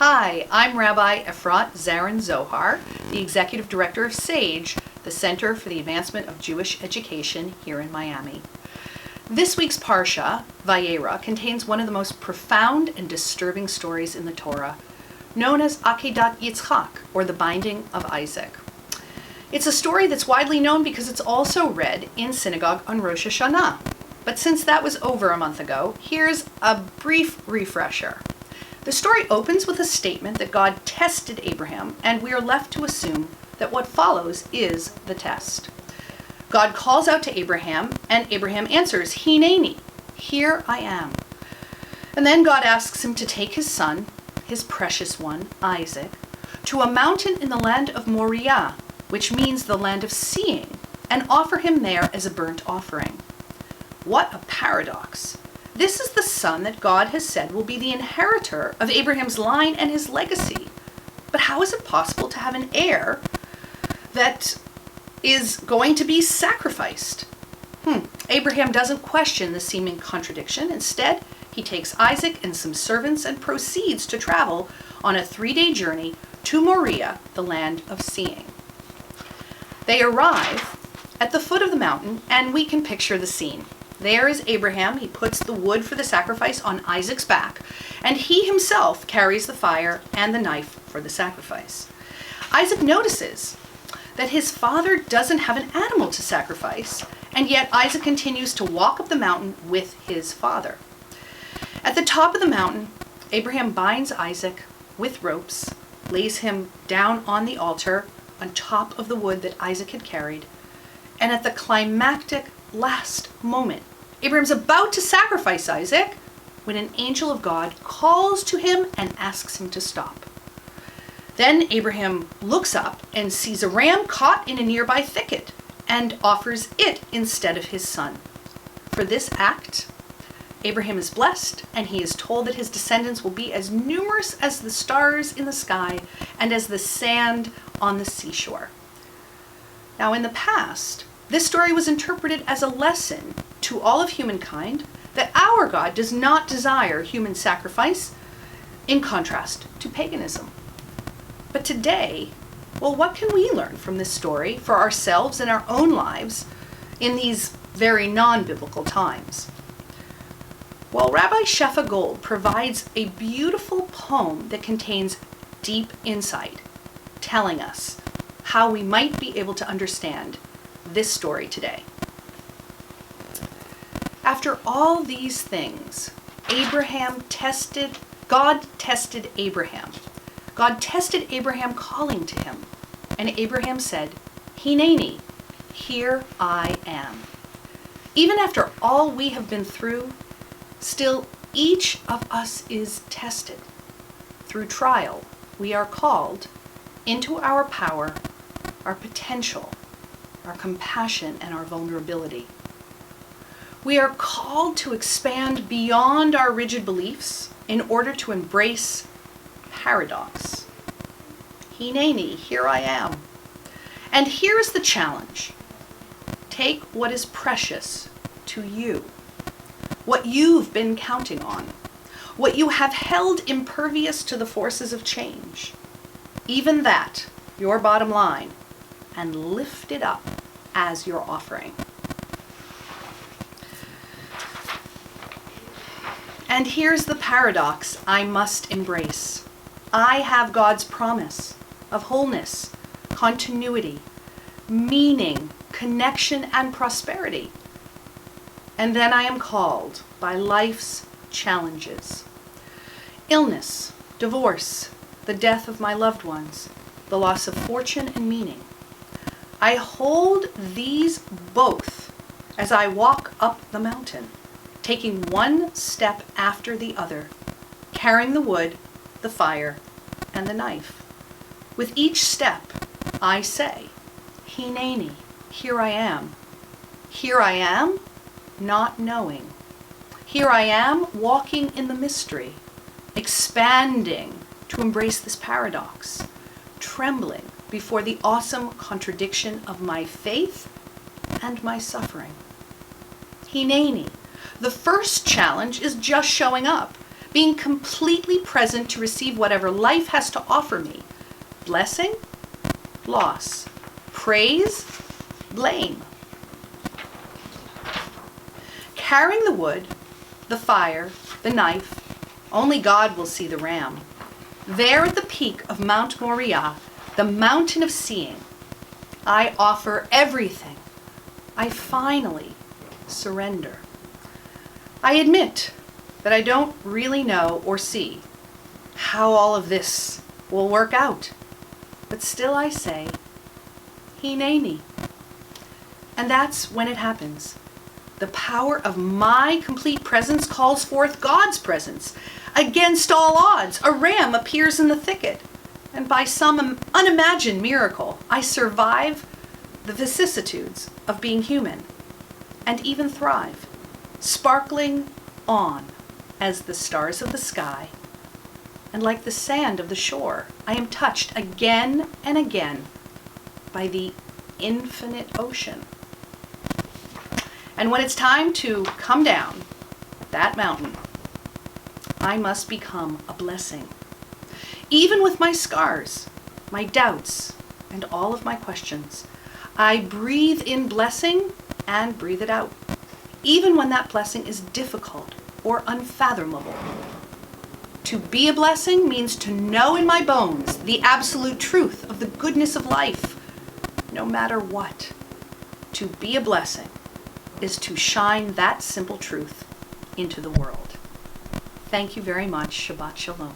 Hi, I'm Rabbi Efrat Zarren-Zohar, the Executive Director of SAGE, the Center for the Advancement of Jewish Education here in Miami. This week's Parsha, Vayera, contains one of the most profound and disturbing stories in the Torah, known as Akedat Yitzchak, or the Binding of Isaac. It's a story that's widely known because it's also read in synagogue on Rosh Hashanah. But since that was over a month ago, here's a brief refresher. The story opens with a statement that God tested Abraham, and we are left to assume that what follows is the test. God calls out to Abraham, and Abraham answers, Hineini, here I am. And then God asks him to take his son, his precious one, Isaac, to a mountain in the land of Moriah, which means the land of seeing, and offer him there as a burnt offering. What a paradox. This is the son that God has said will be the inheritor of Abraham's line and his legacy. But how is it possible to have an heir that is going to be sacrificed? Abraham doesn't question the seeming contradiction. Instead, he takes Isaac and some servants and proceeds to travel on a 3-day journey to Moriah, the land of seeing. They arrive at the foot of the mountain, and we can picture the scene. There is Abraham. He puts the wood for the sacrifice on Isaac's back, and he himself carries the fire and the knife for the sacrifice. Isaac notices that his father doesn't have an animal to sacrifice, and yet Isaac continues to walk up the mountain with his father. At the top of the mountain, Abraham binds Isaac with ropes, lays him down on the altar on top of the wood that Isaac had carried, and at the climactic last moment, Abraham's about to sacrifice Isaac when an angel of God calls to him and asks him to stop. Then Abraham looks up and sees a ram caught in a nearby thicket and offers it instead of his son. For this act, Abraham is blessed, and he is told that his descendants will be as numerous as the stars in the sky and as the sand on the seashore. Now, in the past, this story was interpreted as a lesson to all of humankind that our God does not desire human sacrifice, in contrast to paganism. But today, what can we learn from this story for ourselves and our own lives in these very non-biblical times? Well, Rabbi Shefa Gold provides a beautiful poem that contains deep insight, telling us how we might be able to understand this story today. After all these things, God tested Abraham. God tested Abraham, calling to him. And Abraham said, Hineini, here I am. Even after all we have been through, still each of us is tested. Through trial, we are called into our power, our potential, our compassion, and our vulnerability. We are called to expand beyond our rigid beliefs in order to embrace paradox. Hineini, here I am. And here is the challenge. Take what is precious to you, what you've been counting on, what you have held impervious to the forces of change, even that, your bottom line, and lift it up as your offering. And here's the paradox I must embrace. I have God's promise of wholeness, continuity, meaning, connection, and prosperity. And then I am called by life's challenges. Illness, divorce, the death of my loved ones, the loss of fortune and meaning. I hold these both as I walk up the mountain, taking one step after the other, carrying the wood, the fire, and the knife. With each step, I say, Hineini, here I am. Here I am, not knowing. Here I am, walking in the mystery, expanding to embrace this paradox, trembling before the awesome contradiction of my faith and my suffering. Hineini, the first challenge is just showing up, being completely present to receive whatever life has to offer me. Blessing, loss, praise, blame. Carrying the wood, the fire, the knife, only God will see the ram. There at the peak of Mount Moriah, the mountain of seeing, I offer everything. I finally surrender. I admit that I don't really know or see how all of this will work out. But still I say, Hineini. And that's when it happens. The power of my complete presence calls forth God's presence. Against all odds, a ram appears in the thicket. And by some unimagined miracle, I survive the vicissitudes of being human and even thrive, sparkling on as the stars of the sky. And like the sand of the shore, I am touched again and again by the infinite ocean. And when it's time to come down that mountain, I must become a blessing. Even with my scars, my doubts, and all of my questions, I breathe in blessing and breathe it out, even when that blessing is difficult or unfathomable. To be a blessing means to know in my bones the absolute truth of the goodness of life, no matter what. To be a blessing is to shine that simple truth into the world. Thank you very much. Shabbat Shalom.